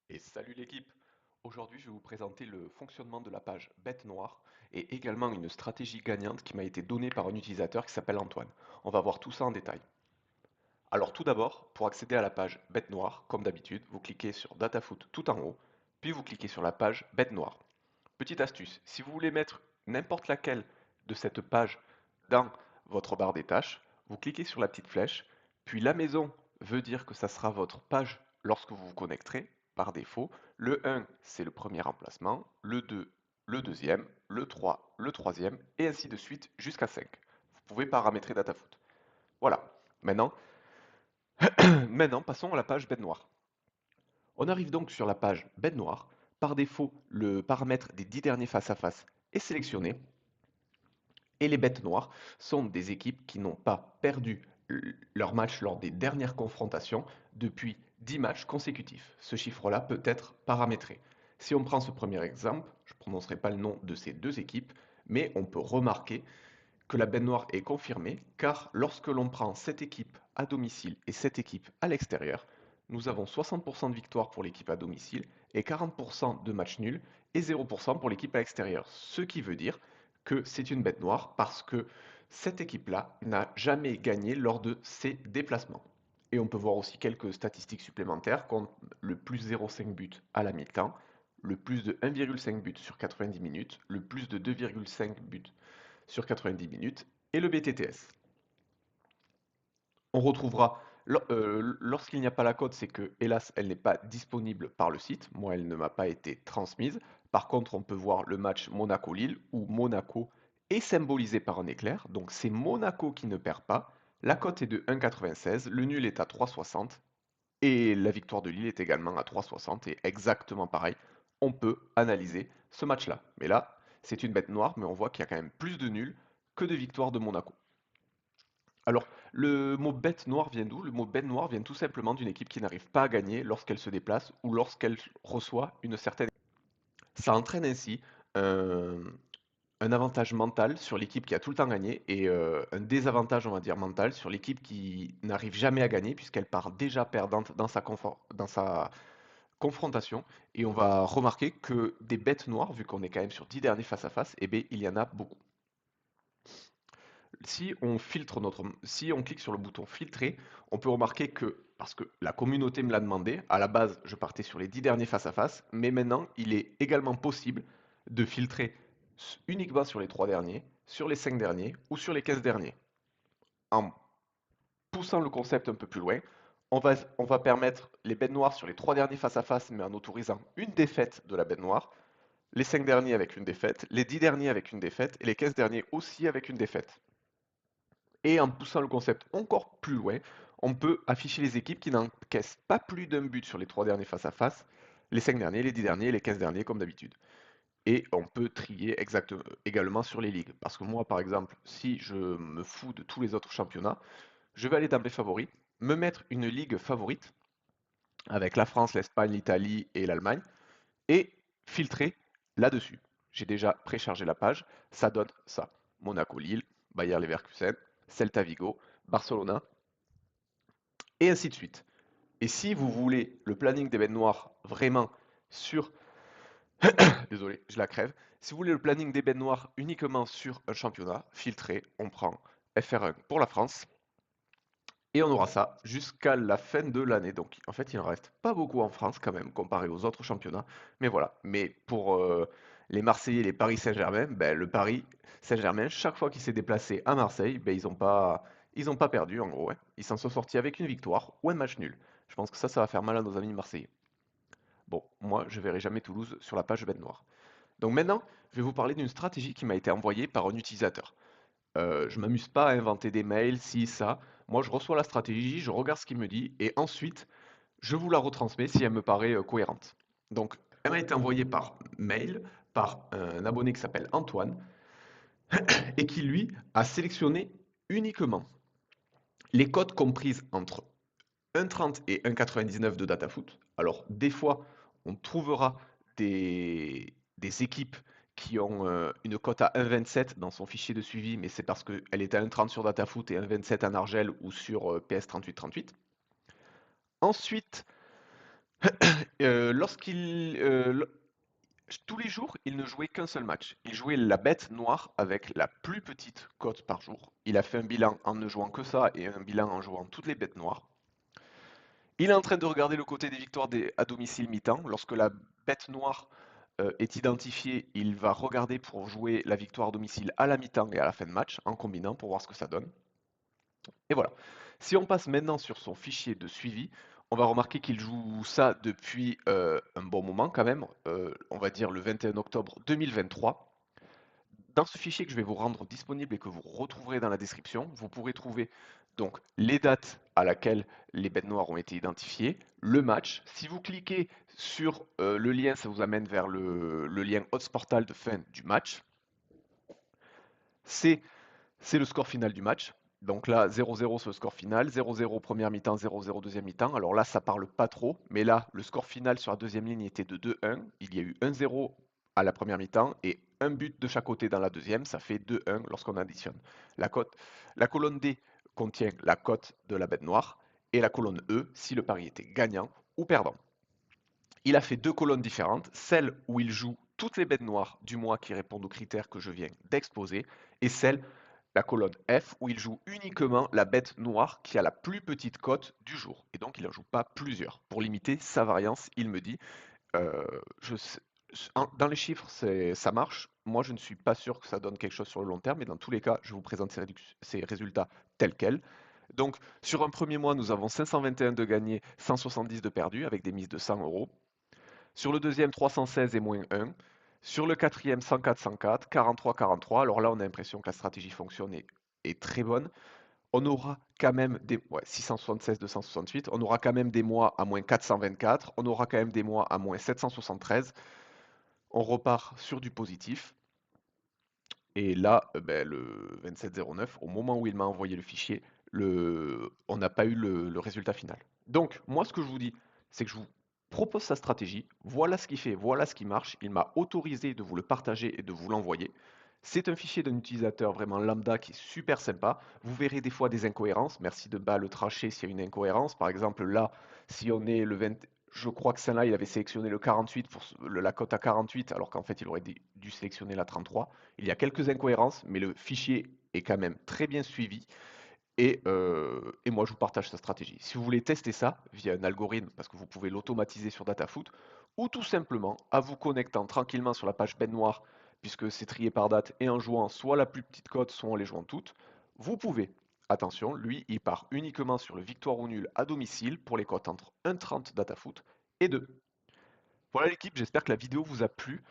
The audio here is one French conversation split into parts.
Et salut l'équipe! Aujourd'hui, je vais vous présenter le fonctionnement de la page Bête Noire et également une stratégie gagnante qui m'a été donnée par un utilisateur qui s'appelle Antoine. On va voir tout ça en détail. Alors tout d'abord, pour accéder à la page Bête Noire, comme d'habitude, vous cliquez sur DataFoot tout en haut, puis vous cliquez sur la page Bête Noire. Petite astuce, si vous voulez mettre n'importe laquelle de cette page dans votre barre des tâches, vous cliquez sur la petite flèche, puis la maison veut dire que ça sera votre page lorsque vous vous connecterez par défaut. Le 1, c'est le premier emplacement, le 2, le deuxième, le 3, le troisième, et ainsi de suite jusqu'à 5. Vous pouvez paramétrer DataFoot. Voilà. Maintenant, maintenant, passons à la page bête noire. On arrive donc sur la page bête noire. Par défaut, le paramètre des 10 derniers face-à-face est sélectionné. Et les bêtes noires sont des équipes qui n'ont pas perdu leur match lors des dernières confrontations depuis 10 matchs consécutifs. Ce chiffre-là peut être paramétré. Si on prend ce premier exemple, je ne prononcerai pas le nom de ces deux équipes, mais on peut remarquer que la bête noire est confirmée, car lorsque l'on prend cette équipe à domicile et cette équipe à l'extérieur, nous avons 60% de victoire pour l'équipe à domicile et 40% de match nul et 0% pour l'équipe à l'extérieur. Ce qui veut dire que c'est une bête noire parce que cette équipe-là n'a jamais gagné lors de ses déplacements. Et on peut voir aussi quelques statistiques supplémentaires comme le plus 0,5 buts à la mi-temps, le plus de 1,5 buts sur 90 minutes, le plus de 2,5 buts sur 90 minutes et le BTTS. On retrouvera, lorsqu'il n'y a pas la cote, c'est que, hélas, elle n'est pas disponible par le site. Moi, elle ne m'a pas été transmise. Par contre, on peut voir le match Monaco-Lille où Monaco est symbolisé par un éclair. Donc, c'est Monaco qui ne perd pas. La cote est de 1,96, le nul est à 3,60 et la victoire de Lille est également à 3,60 et exactement pareil. On peut analyser ce match-là. Mais là, c'est une bête noire, mais on voit qu'il y a quand même plus de nuls que de victoires de Monaco. Alors, le mot bête noire vient d'où? Le mot bête noire vient tout simplement d'une équipe qui n'arrive pas à gagner lorsqu'elle se déplace ou lorsqu'elle reçoit une certaine. Ça entraîne ainsi un, un avantage mental sur l'équipe qui a tout le temps gagné et un désavantage, on va dire, mental sur l'équipe qui n'arrive jamais à gagner puisqu'elle part déjà perdante dans sa confrontation. Et on va remarquer que des bêtes noires, vu qu'on est quand même sur 10 derniers face-à-face, eh bien, il y en a beaucoup. Si on clique sur le bouton filtrer, on peut remarquer que, parce que la communauté me l'a demandé, à la base je partais sur les 10 derniers face à face, mais maintenant il est également possible de filtrer uniquement sur les 3 derniers, sur les 5 derniers ou sur les 15 derniers. En poussant le concept un peu plus loin, on va permettre les bêtes noires sur les 3 derniers face à face, mais en autorisant une défaite de la bête noire, les 5 derniers avec une défaite, les 10 derniers avec une défaite et les 15 derniers aussi avec une défaite. Et en poussant le concept encore plus loin, on peut afficher les équipes qui n'encaissent pas plus d'un but sur les 3 derniers face-à-face, les 5 derniers, les 10 derniers et les 15 derniers comme d'habitude. Et on peut trier également sur les ligues. Parce que moi, par exemple, si je me fous de tous les autres championnats, je vais aller dans mes favoris, me mettre une ligue favorite avec la France, l'Espagne, l'Italie et l'Allemagne et filtrer là-dessus. J'ai déjà préchargé la page, ça donne ça. Monaco-Lille, Bayer Leverkusen, Celta Vigo, Barcelona, et ainsi de suite. Et si vous voulez le planning des bêtes noires vraiment sur... Désolé, je la crève. Si vous voulez le planning des bêtes noires uniquement sur un championnat, filtré, on prend FR1 pour la France, et on aura ça jusqu'à la fin de l'année. Donc en fait, il n'en reste pas beaucoup en France quand même, comparé aux autres championnats. Mais voilà. Mais pour les Marseillais et les Paris Saint-Germain, ben, le Paris Saint-Germain, chaque fois qu'il s'est déplacé à Marseille, ben, ils ont pas perdu en gros, hein. Ils s'en sont sortis avec une victoire ou un match nul. Je pense que ça va faire mal à nos amis marseillais. Bon, moi, je verrai jamais Toulouse sur la page bête noire. Donc maintenant, je vais vous parler d'une stratégie qui m'a été envoyée par un utilisateur. Je m'amuse pas à inventer des mails, ci, ça. Moi, je reçois la stratégie, je regarde ce qu'il me dit, et ensuite, je vous la retransmets si elle me paraît cohérente. Donc, elle m'a été envoyée par mail par un abonné qui s'appelle Antoine, et qui, lui, a sélectionné uniquement les codes comprises entre 1,30 et 1,99 de DataFoot. Alors, des fois, on trouvera des équipes qui ont une cote à 1,27 dans son fichier de suivi, mais c'est parce qu'elle est à 1,30 sur DataFoot et 1,27 en Argel ou sur PS3838. Ensuite, Lorsqu'il, tous les jours, il ne jouait qu'un seul match. Il jouait la bête noire avec la plus petite cote par jour. Il a fait un bilan en ne jouant que ça et un bilan en jouant toutes les bêtes noires. Il est en train de regarder le côté des victoires à domicile mi-temps. Lorsque la bête noire est identifiée, il va regarder pour jouer la victoire à domicile à la mi-temps et à la fin de match en combinant pour voir ce que ça donne. Et voilà. Si on passe maintenant sur son fichier de suivi, on va remarquer qu'il joue ça depuis un bon moment quand même, on va dire le 21 octobre 2023. Dans ce fichier que je vais vous rendre disponible et que vous retrouverez dans la description, vous pourrez trouver donc les dates à laquelle les bêtes noires ont été identifiées, le match. Si vous cliquez sur le lien, ça vous amène vers le lien Odds Portal de fin du match. C'est le score final du match. Donc là, 0-0 c'est le score final, 0-0 première mi-temps, 0-0 deuxième mi-temps. Alors là, ça parle pas trop, mais là, le score final sur la deuxième ligne était de 2-1. Il y a eu 1-0 à la première mi-temps et un but de chaque côté dans la deuxième, ça fait 2-1 lorsqu'on additionne. La cote, la colonne D contient la cote de la bête noire et la colonne E si le pari était gagnant ou perdant. Il a fait deux colonnes différentes, celle où il joue toutes les bêtes noires du mois qui répondent aux critères que je viens d'exposer, et celle, la colonne F, où il joue uniquement la bête noire qui a la plus petite cote du jour. Et donc il n'en joue pas plusieurs. Pour limiter sa variance, il me dit, euh, je sais- dans les chiffres, ça marche. Moi, je ne suis pas sûr que ça donne quelque chose sur le long terme, mais dans tous les cas, je vous présente ces résultats tels quels. Donc, sur un premier mois, nous avons 521 de gagnés, 170 de perdus, avec des mises de 100 euros. Sur le deuxième, 316 et moins 1. Sur le quatrième, 104, 104, 43, 43. Alors là, on a l'impression que la stratégie fonctionne et est très bonne. On aura quand même des 676, 268. On aura quand même des mois à moins 424. On aura quand même des mois à moins 773. On repart sur du positif. Et là, ben, le 2709, au moment où il m'a envoyé le fichier, on n'a pas eu le résultat final. Donc, moi, ce que je vous dis, c'est que je vous propose sa stratégie. Voilà ce qu'il fait, voilà ce qui marche. Il m'a autorisé de vous le partager et de vous l'envoyer. C'est un fichier d'un utilisateur vraiment lambda qui est super sympa. Vous verrez des fois des incohérences. Merci de ne pas le tracher s'il y a une incohérence. Par exemple, là, si on est le 20, je crois que celle-là, il avait sélectionné le 48 pour la cote à 48, alors qu'en fait, il aurait dû sélectionner la 33. Il y a quelques incohérences, mais le fichier est quand même très bien suivi. Et moi, je vous partage sa stratégie. Si vous voulez tester ça via un algorithme, parce que vous pouvez l'automatiser sur DataFoot, ou tout simplement à vous connectant tranquillement sur la page bête noire, puisque c'est trié par date, et en jouant soit la plus petite cote, soit en les jouant toutes, vous pouvez. Attention, lui, il part uniquement sur le victoire ou nul à domicile pour les cotes entre 1,30 DataFoot et 2. Voilà l'équipe, j'espère que la vidéo vous a plu.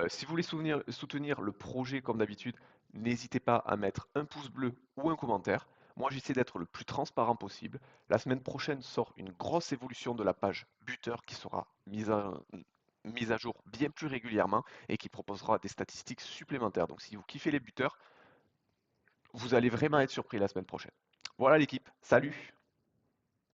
Si vous voulez soutenir le projet comme d'habitude, n'hésitez pas à mettre un pouce bleu ou un commentaire. Moi, j'essaie d'être le plus transparent possible. La semaine prochaine sort une grosse évolution de la page buteur qui sera mise à jour bien plus régulièrement et qui proposera des statistiques supplémentaires. Donc si vous kiffez les buteurs, vous allez vraiment être surpris la semaine prochaine. Voilà l'équipe, salut!